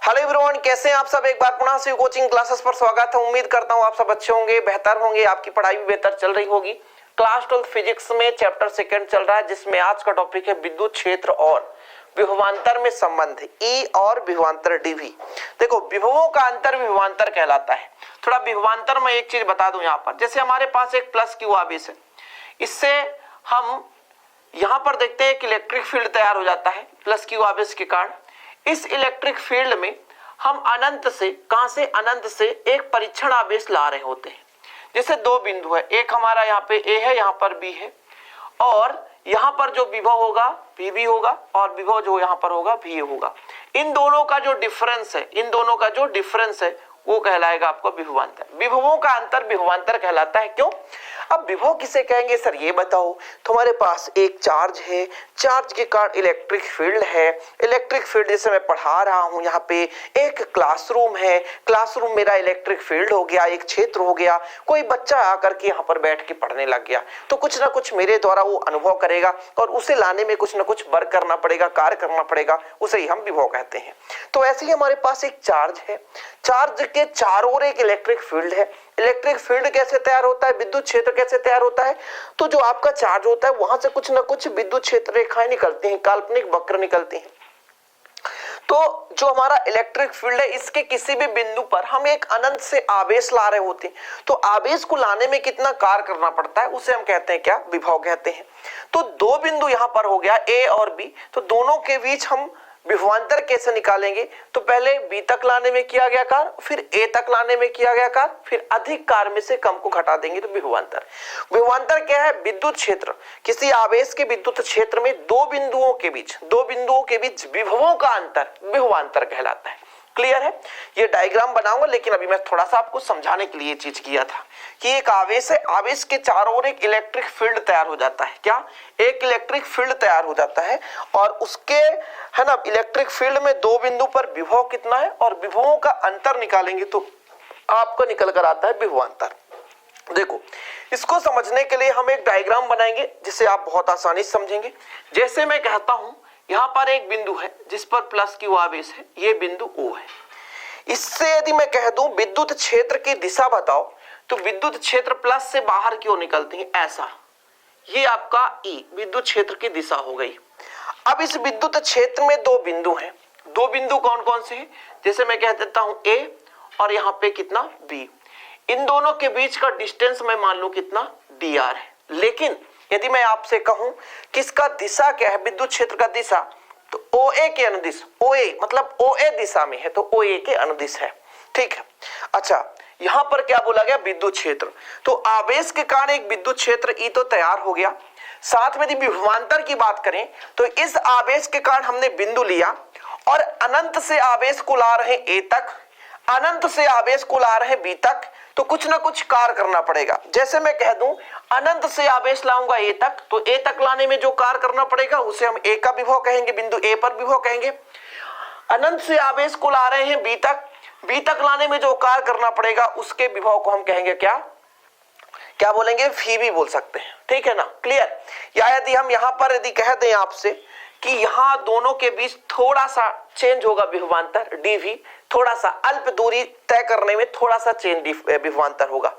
Hello everyone, कैसे हैं आप सब। एक बार पुनः से कोचिंग क्लासेस पर स्वागत है। उम्मीद करता हूं आप सब अच्छे होंगे, बेहतर होंगे, आपकी पढ़ाई भी बेहतर चल रही होगी। क्लास 12 फिजिक्स में चैप्टर सेकंड चल रहा है, जिसमें आज का टॉपिक है विद्युत क्षेत्र और विभवांतर में संबंध, ई और विभवांतर डीवी। देखो, विभवों का अंतर विभवांतर कहलाता है। थोड़ा विभवांतर में एक चीज बता दूं यहाँ पर, जैसे हमारे पास एक प्लस क्यू आवेश है, इससे हम यहाँ पर देखते हैं कि इलेक्ट्रिक फील्ड तैयार हो जाता है प्लस क्यू आवेश के कारण। इस इलेक्ट्रिक फील्ड में हम अनंत से, कहां से, अनंत से एक परीक्षण आवेश ला रहे होते हैं। जैसे दो बिंदु है, एक हमारा यहाँ पे ए है, यहाँ पर बी है, और यहाँ पर जो विभव होगा वी होगा और विभव जो यहाँ पर होगा वी होगा। इन दोनों का जो डिफरेंस है वो कहलाएगा आपको विभवांतर। विभवों का अंतर विभवांतर कहलाता है। क्यों? अब विभव किसे कहेंगे सर, ये बताओ। तुम्हारे पास एक चार्ज है, चार्ज के कारण इलेक्ट्रिक फील्ड है। इलेक्ट्रिक फील्ड जैसे मैं पढ़ा रहा हूं, यहाँ पे एक क्लासरूम है, क्लासरूम मेरा इलेक्ट्रिक फील्ड हो गया, एक क्षेत्र हो गया। कोई बच्चा आकर के यहाँ पर बैठ के पढ़ने लग गया, तो कुछ ना कुछ मेरे द्वारा वो अनुभव करेगा और उसे लाने में कुछ ना कुछ वर्क करना पड़ेगा, कार्य करना पड़ेगा, उसे ही हम विभव कहते हैं। तो ऐसे ही हमारे पास एक चार्ज है, चार्ज के चारों ओर एक इलेक्ट्रिक फील्ड है। इलेक्ट्रिक फील्ड कैसे तैयार होता है, विद्युत क्षेत्र कैसे तैयार होता है, तो जो आपका चार्ज होता है वहां से कुछ ना कुछ विद्युत क्षेत्र रेखाएं निकलती हैं, काल्पनिक वक्र निकलती हैं। तो जो हमारा इलेक्ट्रिक फील्ड है, इसके किसी भी बिंदु पर हम एक अनंत से आवेश ला रहे होते हैं, तो आवेश को लाने में कितना कार्य करना पड़ता है उसे हम कहते हैं क्या, विभव कहते हैं। तो दो बिंदु यहाँ पर हो गया ए और बी, तो दोनों के बीच हम विभवांतर कैसे निकालेंगे, तो पहले बी तक लाने में किया गया कार्य, फिर ए तक लाने में किया गया कार्य, फिर अधिक कार्य में से कम को घटा देंगे तो विभवांतर। विभवांतर क्या है? विद्युत क्षेत्र, किसी आवेश के विद्युत क्षेत्र में दो बिंदुओं के बीच विभवों का अंतर विभवांतर कहलाता है। क्लियर है? ये डायग्राम बनाऊंगा, लेकिन अभी मैं थोड़ा सा आपको समझाने के लिए चीज किया था कि एक आवेश है, आवेश के चारों ओर एक इलेक्ट्रिक फील्ड तैयार हो जाता है। क्या? एक इलेक्ट्रिक फील्ड तैयार हो जाता है, और उसके, है ना, इलेक्ट्रिक फील्ड में दो बिंदु पर विभव कितना है और विभवों का अंतर निकालेंगे तो आपको निकल कर आता है विभवांतर। देखो, इसको समझने के लिए हम एक डायग्राम बनाएंगे जिसे आप बहुत आसानी से समझेंगे। जैसे मैं कहता हूं, यहाँ पर एक बिंदु है जिस पर प्लस क्यू आवेश है, ये बिंदु O है। इससे यदि मैं कह दूं विद्युत क्षेत्र की दिशा बताओ, तो विद्युत क्षेत्र प्लस से बाहर क्यों निकलती है, ऐसा। ये आपका E विद्युत क्षेत्र की दिशा हो गई। अब इस विद्युत क्षेत्र में दो बिंदु हैं। दो बिंदु कौन कौन से हैं? जैसे मैं कह देता हूं A और यहाँ पे कितना B। इन दोनों के बीच का डिस्टेंस मैं मान लूं कितना, dr है। लेकिन यदि मैं आपसे कहूं कि इसका दिशा क्या है, विद्युत क्षेत्र का दिशा, तो OA के अनुदिश, OA मतलब OA दिशा में है, तो OA के अनुदिश है। ठीक है। अच्छा, यहां पर क्या बोला गया, विद्युत क्षेत्र। तो आवेश के कारण एक विद्युत क्षेत्र E तो तैयार हो गया। साथ में यदि विभवांतर की बात करें, तो इस आवेश के कारण हमने बिंदु लिया और अनंत से आवेश को ला रहे A तक, अनंत से आवेश को ला रहे B तक, तो कुछ ना कुछ कार्य करना पड़ेगा। जैसे मैं कह दूं अनंत से आवेश लाऊंगा A तक, तो A तक लाने में जो कार्य करना पड़ेगा उसे हम A का विभव कहेंगे, बिंदु A पर विभव कहेंगे। अनंत से आवेश को ला रहे हैं B तक लाने में जो कार्य करना पड़ेगा उसके विभव को हम कहेंगे क्या बोलेंगे, भी बोल सकते हैं। ठीक है ना, क्लियर? या यदि हम यहाँ पर यदि कह दें आपसे कि यहाँ दोनों के बीच थोड़ा सा चेंज होगा विभवांतर, dv, थोड़ा सा अल्प दूरी तय करने में थोड़ा सा चेंज विभवांतर होगा।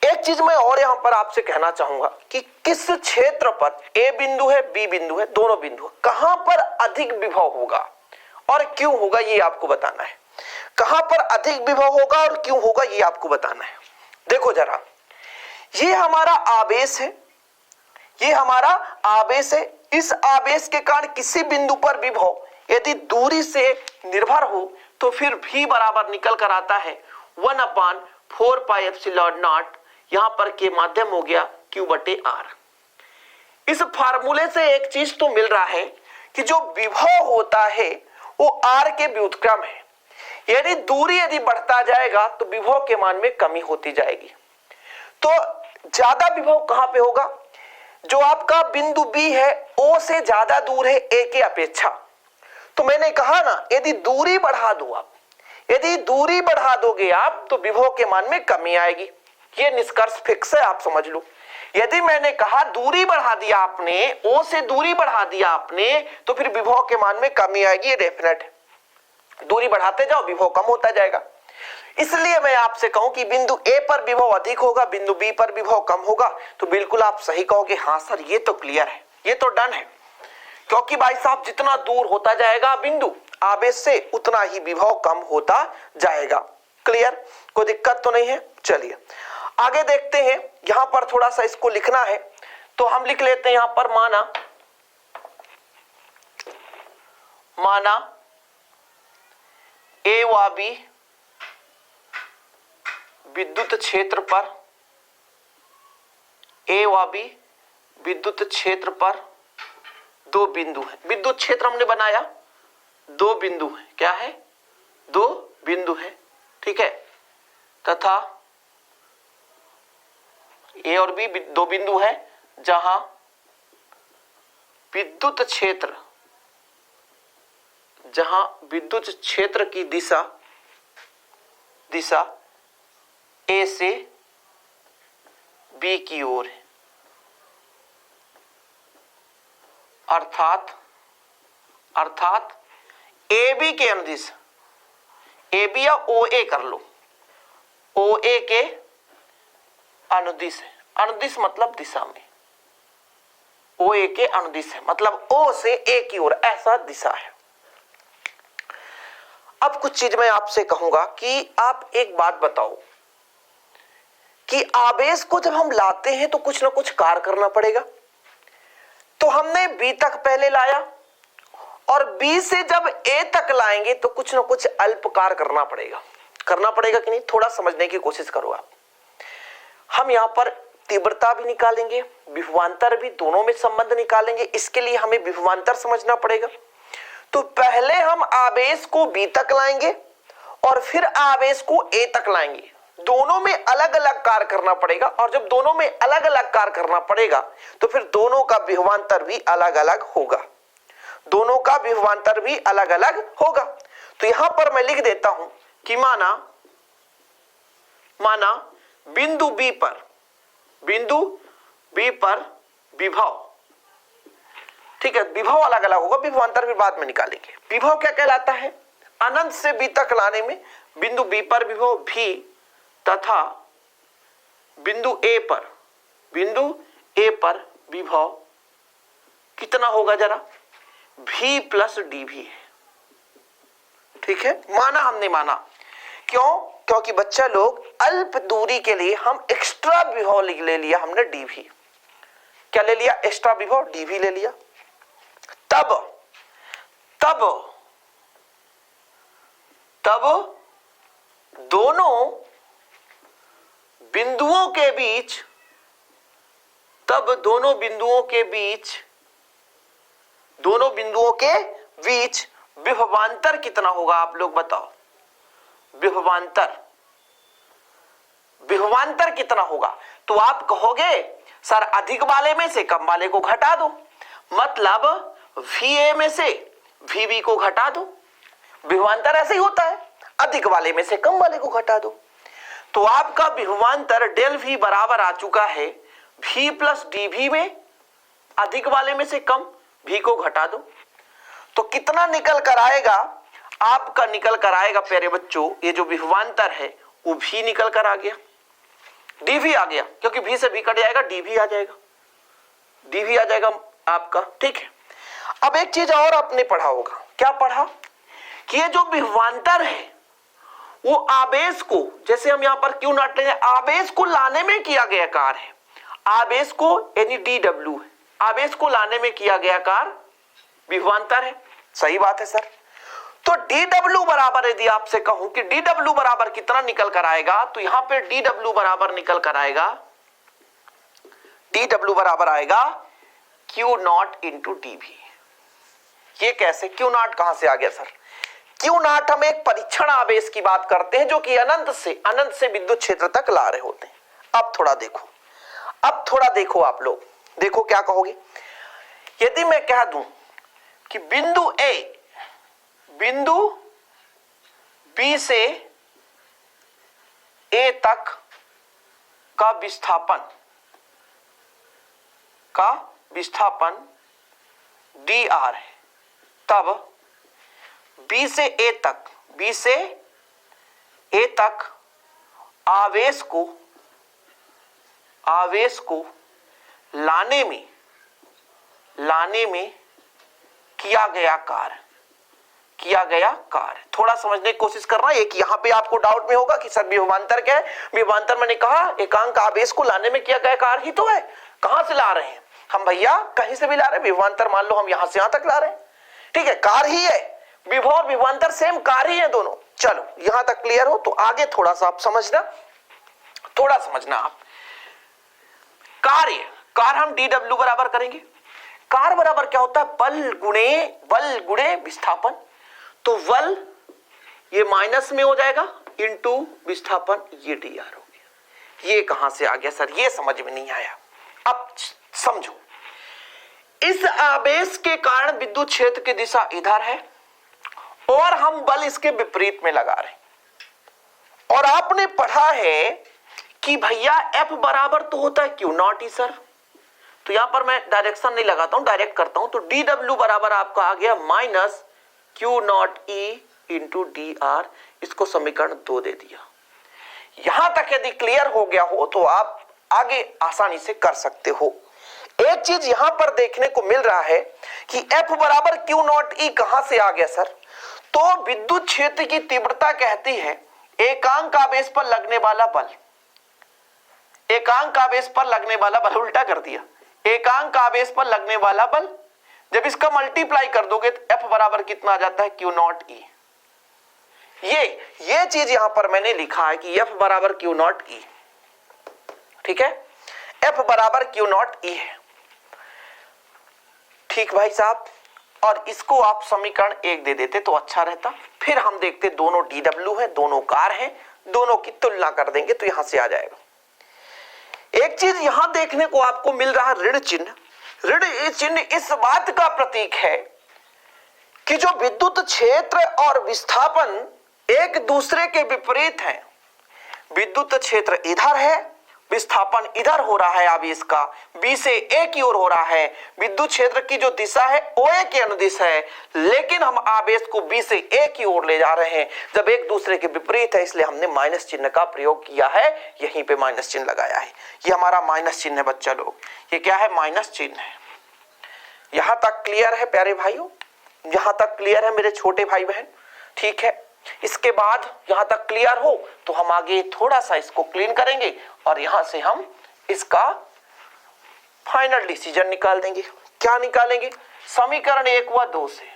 एक चीज मैं और यहाँ पर आपसे कहना चाहूंगा कि किस क्षेत्र पर A बिंदु है, B बिंदु है, दोनों बिंदु है, कहां पर अधिक विभव होगा और क्यों होगा ये आपको बताना है। कहां पर अधिक विभव होगा और क्यों होगा ये आपको बताना है। देखो जरा, ये हमारा आवेश है, ये हमारा आवेश है। इस आवेश के कारण किसी बिंदु पर विभव यदि दूरी से निर्भर हो तो फिर भी बराबर निकल कर आता है 1/4πε0, यहां पर के माध्यम हो गया Q/R। इस फार्मूले से एक चीज तो मिल रहा है कि जो विभव होता है वो R के व्युत्क्रम है। यदि दूरी यदि बढ़ता जाएगा तो विभव के मान में कमी होती जाएगी। तो ज्यादा विभव कहां पे होगा, जो आपका बिंदु B है O से ज्यादा दूर है A के अपेक्षा। तो मैंने कहा ना, यदि दूरी बढ़ा दो आप, यदि दूरी बढ़ा दोगे आप तो विभव के मान में कमी आएगी। ये निष्कर्ष फिक्स है, आप समझ लो। यदि मैंने कहा दूरी बढ़ा दिया आपने, O से दूरी बढ़ा दिया आपने, तो फिर विभव के मान में कमी आएगी, ये डेफिनेट है। दूरी बढ़ाते जाओ, विभव कम होता जाएगा। इसलिए मैं आपसे कहूं कि बिंदु ए पर विभव अधिक होगा, बिंदु बी पर विभव कम होगा, तो बिल्कुल आप सही कहोगे, हाँ सर ये तो क्लियर है, ये तो डन है। क्योंकि भाई साहब जितना दूर होता जाएगा बिंदु आवेश से, उतना ही विभव कम होता जाएगा। क्लियर, कोई दिक्कत तो नहीं है। चलिए आगे देखते हैं। यहां पर थोड़ा सा इसको लिखना है तो हम लिख लेते हैं यहां पर, माना ए व बी विद्युत क्षेत्र पर, ए व बी विद्युत क्षेत्र पर दो बिंदु है। विद्युत क्षेत्र हमने बनाया, दो बिंदु है। क्या है? दो बिंदु है, ठीक है। तथा ए और बी दो बिंदु है जहां विद्युत क्षेत्र की दिशा ए से बी की ओर है। अर्थात ए बी के अनुदिश, ए बी या ओ ए कर लो, ओ ए के अनुदिश है। अनुदिश मतलब दिशा में, ओ ए के अनुदिश है, मतलब ओ से ए की ओर, ऐसा दिशा है। अब कुछ चीज मैं आपसे कहूंगा कि आप एक बात बताओ कि आवेश को जब हम लाते हैं तो कुछ ना कुछ कार्य करना पड़ेगा। तो हमने बी तक पहले लाया और बी से जब ए तक लाएंगे तो कुछ ना कुछ अल्प कार्य करना पड़ेगा कि नहीं? थोड़ा समझने की कोशिश करो आप। हम यहां पर तीव्रता भी निकालेंगे, विभवांतर भी, दोनों में संबंध निकालेंगे। इसके लिए हमें विभवांतर समझना पड़ेगा। तो पहले हम आवेश को बी तक लाएंगे और फिर आवेश को ए तक लाएंगे। दोनों में अलग अलग कार्य करना पड़ेगा, और जब दोनों में अलग अलग कार्य करना पड़ेगा तो फिर दोनों का विभवांतर भी अलग अलग होगा। तो यहां पर मैं लिख देता हूं कि माना बिंदु बी पर विभव, ठीक है, विभव अलग अलग होगा, विभवांतर फिर बाद में निकालेंगे। विभव क्या कहलाता है? अनंत से बी तक लाने में बिंदु बी पर विभव भी तथा बिंदु ए पर विभव कितना होगा जरा? v प्लस dv है, ठीक है। हमने माना क्यों? क्योंकि बच्चा लोग अल्प दूरी के लिए हम एक्स्ट्रा विभव ले लिया हमने dv। क्या ले लिया? एक्स्ट्रा विभव dv ले लिया। तब दोनों बिंदुओं के बीच विभवांतर कितना होगा? आप लोग बताओ, विभवांतर कितना होगा? तो आप कहोगे सर अधिक वाले में से कम वाले को घटा दो, मतलब VA में से VB को घटा दो। विभवांतर ऐसे ही होता है, अधिक वाले में से कम वाले को घटा दो। तो आपका विभवांतर डेल V बराबर आ चुका है V प्लस dV में, अधिक वाले में से कम, V को घटा दो। तो कितना निकल कर आएगा? आपका निकल कर आएगा प्यारे बच्चों, ये जो विभवांतर है वो V निकल कर आ गया, dV आ गया, क्योंकि V से V कट जाएगा, dV आ जाएगा आपका, ठीक है। अब एक चीज और आपने पढ़ा होगा, क्या पढ़ा? कि ये जो विभवांतर है वो आवेश को, जैसे हम यहां पर क्यू नॉट लेंगे, आवेश को लाने में किया गया कार्य है। आवेश को यानी DW है, आवेश को लाने में किया गया कार्य विभवांतर है। सही बात है सर। तो DW बराबर, यदि आपसे कहूं कि DW बराबर कितना निकल कर आएगा, तो यहां पे DW बराबर निकल कर आएगा, DW बराबर आएगा Q नॉट इंटू dV। ये कैसे? Q नॉट कहां से आ गया सर? Q नॉट हम एक परीक्षण आवेश की बात करते हैं जो कि अनंत से विद्युत क्षेत्र तक ला रहे होते हैं। अब थोड़ा देखो आप लोग, देखो क्या कहोगे। यदि मैं कह दूं कि बिंदु B से A तक का विस्थापन dr है, तब बी से ए तक आवेश को लाने में किया गया कार्य। थोड़ा समझने की कोशिश करना। एक यहां पे आपको डाउट में होगा कि सर विभवांतर क्या है। विभवांतर मैंने कहा एकांक आवेश को लाने में किया गया कार्य ही तो है। कहां से ला रहे हैं हम भैया? कहीं से भी ला रहे हैं। विभवांतर मान लो हम यहां से यहां तक ला रहे हैं, ठीक है, कार्य ही है। विभव और विभवांतर सेम कार्य ही है दोनों। चलो यहां तक क्लियर हो तो आगे थोड़ा सा आप समझना, आप कार्य हम dw बराबर करेंगे। कार्य बराबर क्या होता है? बल गुणे विस्थापन। तो बल ये माइनस में हो जाएगा इंटू विस्थापन, ये dr हो गया। ये कहां से आ गया सर? ये समझ में नहीं आया। अब समझो, इस आवेश के कारण विद्युत क्षेत्र की दिशा इधर है और हम बल इसके विपरीत में लगा रहे हैं। और आपने पढ़ा है कि भैया F बराबर तो होता है क्यू नॉट ई सर। तो यहां पर मैं डायरेक्शन नहीं लगाता हूं, डायरेक्ट करता हूं। तो dw बराबर आपका आ गया minus Q not E into dr। इसको समीकरण 2 दे दिया। यहां तक यदि क्लियर हो गया हो तो आप आगे आसानी से कर सकते हो। एक चीज यहां पर देखने को मिल रहा है कि F बराबर क्यू नॉट ई कहां से आ गया सर? तो विद्युत क्षेत्र की तीव्रता कहती है एकांक आवेश पर लगने वाला बल। एकांक आवेश पर लगने वाला बल, उल्टा कर दिया, एकांक आवेश पर लगने वाला बल। जब इसका मल्टीप्लाई कर दोगे तो F बराबर कितना आ जाता है? क्यू नॉट ई। ये चीज यहां पर मैंने लिखा है कि F बराबर क्यू नॉट ई, ठीक है, F बराबर क्यू नॉट ई है। ठीक भाई साहब, और इसको आप समीकरण 1 दे देते तो अच्छा रहता। फिर हम देखते दोनों dw है, दोनों कार है, दोनों की तुलना कर देंगे तो यहां से आ जाएगा। एक चीज यहां देखने को आपको मिल रहा है ऋण चिन्ह। ऋण चिन्ह इस बात का प्रतीक है कि जो विद्युत क्षेत्र और विस्थापन एक दूसरे के विपरीत हैं। विद्युत क्षेत्र इधर है, विस्थापन इधर हो रहा है आवेश का, बी से ए की ओर हो रहा है। विद्युत क्षेत्र की जो दिशा है OA के अनुदिश है, लेकिन हम आवेश को बी से ए की ओर ले जा रहे हैं। जब एक दूसरे के विपरीत है इसलिए हमने माइनस चिन्ह का प्रयोग किया है, यहीं पे माइनस चिन्ह लगाया है। ये हमारा माइनस चिन्ह है बच्चा लोग, ये क्या है? माइनस चिन्ह है। यहां तक क्लियर है प्यारे भाइयों? यहां तक क्लियर है मेरे छोटे भाई बहन? ठीक है, इसके बाद यहां तक क्लियर हो तो हम आगे थोड़ा सा इसको क्लीन करेंगे और यहां से हम इसका फाइनल डिसीजन निकाल देंगे। क्या निकालेंगे? समीकरण 1 व 2 से।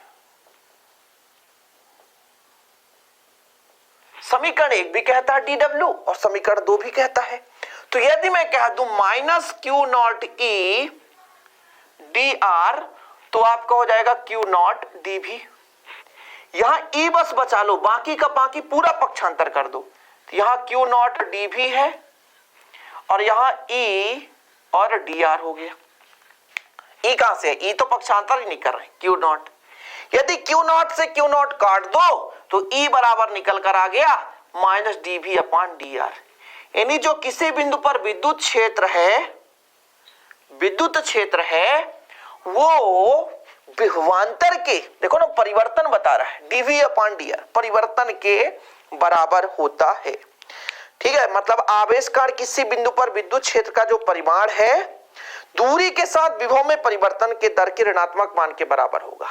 समीकरण 1 भी कहता है dw और समीकरण 2 भी कहता है। तो यदि मैं कह दूं minus Q not E dr तो आपका हो जाएगा क्यू नॉट dv। यहां ई बस बचा लो, बाकी का बाकी पूरा पक्षांतर कर दो। यहां क्यू नॉट dv है और यहां ई और dr हो गया। ई कहां से है? ई तो पक्षांतर ही नहीं कर रहे, क्यू नॉट। यदि क्यू नॉट से क्यू नॉट काट दो तो ई बराबर निकल कर आ गया माइनस dv अपॉन dr। यानी जो किसी बिंदु पर विद्युत क्षेत्र है वो विभवांतर के, देखो ना परिवर्तन बता रहा है, dv अपॉन dr परिवर्तन के बराबर होता है। ठीक है, मतलब आवेश कार्य किसी बिंदु पर विद्युत क्षेत्र का जो परिमाण है दूरी के साथ विभव में परिवर्तन के दर के ऋणात्मक मान के बराबर होगा।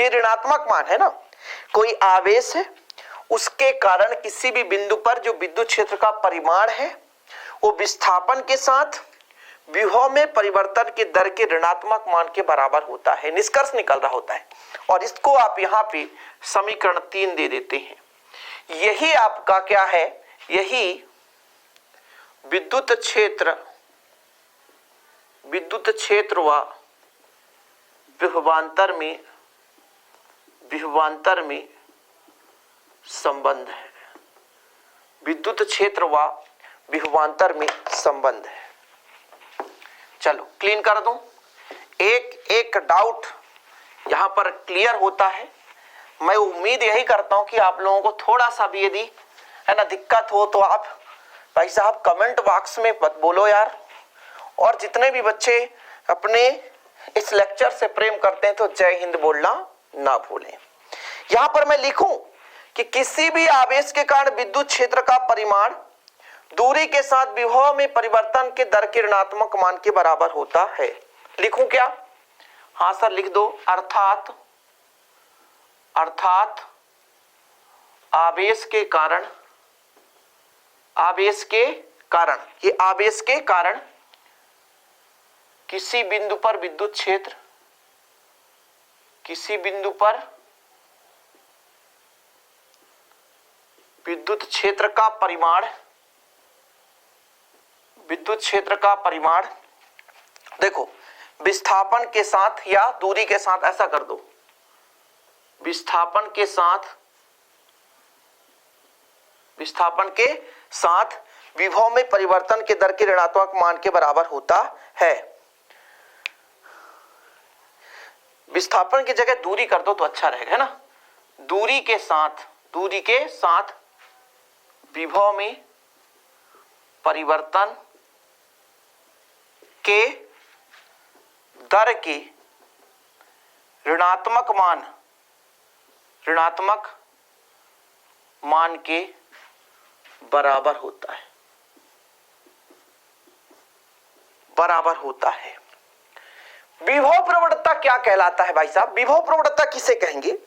ये ऋणात्मक मान है ना, कोई आवेश है उसके कारण किसी भी बिंदु पर जो विद्युत क्षेत्र का परिमाण है वो विस्थापन के साथ विभव में परिवर्तन के दर के ऋणात्मक मान के बराबर होता है, निष्कर्ष निकल रहा होता है। और इसको आप यहाँ पे समीकरण 3 दे देते हैं। यही आपका क्या है? यही विद्युत क्षेत्र व विभवांतर में संबंध है। विद्युत क्षेत्र व विभवांतर में संबंध है। चलो क्लीन कर दूं, एक डाउट यहां पर क्लियर होता है। मैं उम्मीद यही करता हूं कि आप लोगों को थोड़ा सा भी यदि है ना दिक्कत हो तो आप भाई साहब कमेंट बॉक्स में बोलो यार। और जितने भी बच्चे अपने इस लेक्चर से प्रेम करते हैं तो जय हिंद बोलना ना भूलें। यहां पर मैं लिखूं कि किसी भी आवेश के कारण विद्युत क्षेत्र का परिमाण दूरी के साथ विभव में परिवर्तन के दर के ऋणात्मक मान के बराबर होता है। लिखूं क्या? हाँ सर लिख दो। अर्थात आवेश के कारण ये आवेश के कारण किसी बिंदु पर विद्युत क्षेत्र विद्युत क्षेत्र का परिमाण देखो विस्थापन के साथ या दूरी के साथ, ऐसा कर दो, विस्थापन के साथ विभव में परिवर्तन के दर के ऋणात्मक मान के बराबर होता है। विस्थापन की जगह दूरी कर दो तो अच्छा रहेगा, है ना। दूरी के साथ विभव में परिवर्तन के दर के ऋणात्मक मान के बराबर होता है। विभव प्रवणता क्या कहलाता है भाई साहब? विभव प्रवणता किसे कहेंगे?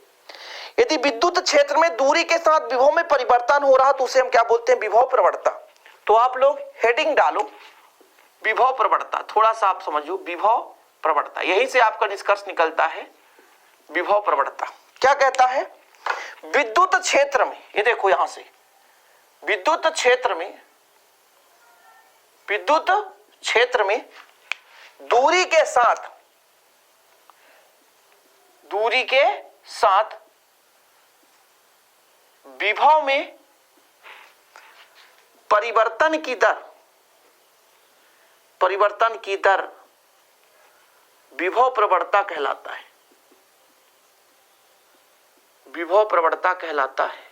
यदि विद्युत क्षेत्र में दूरी के साथ विभव में परिवर्तन हो रहा तो उसे हम क्या बोलते हैं? विभव प्रवणता। तो आप लोग हेडिंग डालो विभव प्रवणता, थोड़ा सा आप समझो विभव प्रवणता, यहीं से आपका निष्कर्ष निकलता है। विभव प्रवणता क्या कहता है? विद्युत क्षेत्र में, ये देखो यहां से, विद्युत क्षेत्र में दूरी के साथ विभव में परिवर्तन की दर विभव प्रवणता कहलाता है। विभव प्रवणता कहलाता है।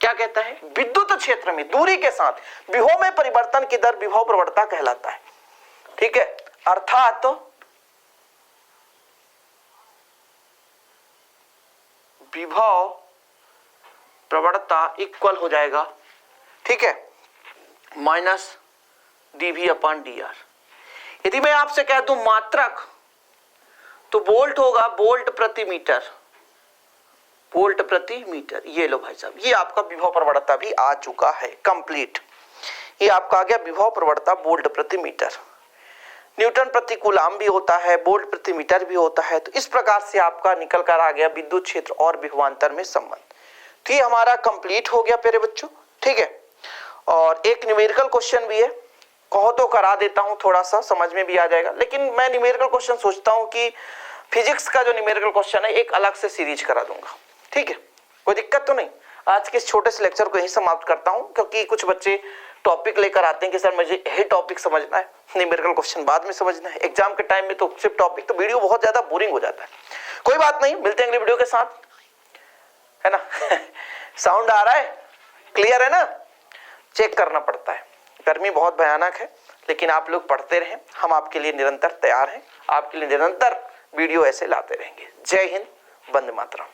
क्या कहता है? विद्युत क्षेत्र में दूरी के साथ विभव में परिवर्तन की दर विभव प्रवणता कहलाता है। ठीक है, अर्थात विभव प्रवणता इक्वल हो जाएगा, ठीक है, माइनस dV/dr। यदि मैं आपसे कह दूं मात्रक तो वोल्ट होगा, वोल्ट प्रति मीटर। ये लो भाई साहब, ये आपका विभव प्रवणता भी आ चुका है कंप्लीट। ये आपका आ गया विभव प्रवणता वोल्ट प्रति मीटर। न्यूटन प्रति कूलाम भी होता है, वोल्ट प्रति मीटर भी होता है। तो इस प्रकार से आपका निकल कर आ गया विद्युत क्षेत्र और विभवांतर में संबंध। तो ये हमारा कंप्लीट हो गया प्यारे बच्चों, ठीक है। और एक न्यूमेरिकल क्वेश्चन भी है, कहो तो करा देता हूं, थोड़ा सा समझ में भी आ जाएगा। लेकिन मैं न्यूमेरिकल क्वेश्चन सोचता हूं कि फिजिक्स का जो न्यूमेरिकल क्वेश्चन है एक अलग से सीरीज करा दूंगा, ठीक है, कोई दिक्कत तो नहीं। आज के इस छोटे से लेक्चर को यही समाप्त करता हूं, क्योंकि कुछ बच्चे टॉपिक लेकर आते हैं कि सर मुझे यही टॉपिक समझना है, न्यूमेरिकल क्वेश्चन बाद में समझना है। एग्जाम के टाइम में तो सिर्फ टॉपिक, तो वीडियो बहुत ज्यादा बोरिंग हो जाता है। कोई बात नहीं, मिलते हैं अगले वीडियो के साथ, है ना। साउंड आ रहा है, क्लियर है ना? चेक करना पड़ता है, गर्मी बहुत भयानक है, लेकिन आप लोग पढ़ते रहें, हम आपके लिए निरंतर तैयार हैं, आपके लिए निरंतर वीडियो ऐसे लाते रहेंगे। जय हिंद, वंदे मातरम।